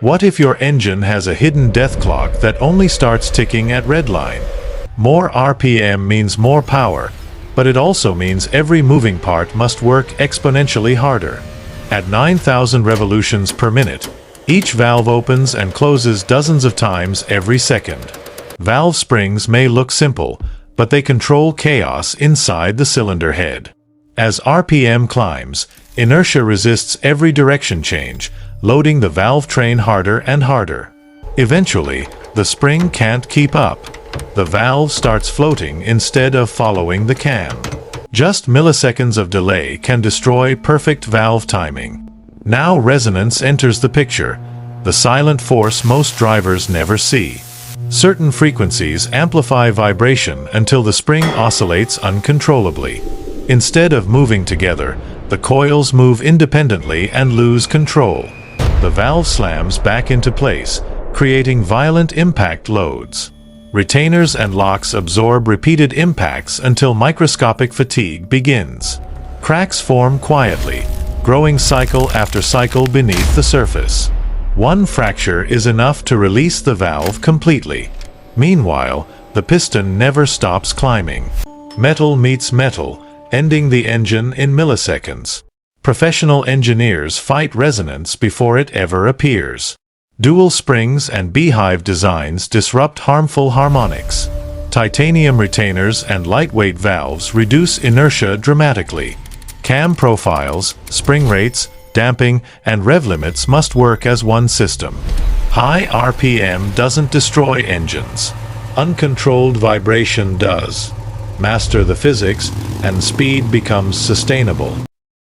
What if your engine has a hidden death clock that only starts ticking at redline? More RPM means more power, but it also means every moving part must work exponentially harder. At 9,000 revolutions per minute, each valve opens and closes dozens of times every second. Valve springs may look simple, but they control chaos inside the cylinder head. As RPM climbs, inertia resists every direction change, loading the valve train harder and harder. Eventually, the spring can't keep up. The valve starts floating instead of following the cam. Just milliseconds of delay can destroy perfect valve timing. Now resonance enters the picture, the silent force most drivers never see. Certain frequencies amplify vibration until the spring oscillates uncontrollably. Instead of moving together, the coils move independently and lose control. The valve slams back into place, creating violent impact loads. Retainers and locks absorb repeated impacts until microscopic fatigue begins. Cracks form quietly, growing cycle after cycle beneath the surface. One fracture is enough to release the valve completely. Meanwhile, the piston never stops climbing. Metal meets metal, ending the engine in milliseconds. Professional engineers fight resonance before it ever appears. Dual springs and beehive designs disrupt harmful harmonics. Titanium retainers and lightweight valves reduce inertia dramatically. Cam profiles, spring rates, damping, and rev limits must work as one system. High RPM doesn't destroy engines. Uncontrolled vibration does. Master the physics, and speed becomes sustainable.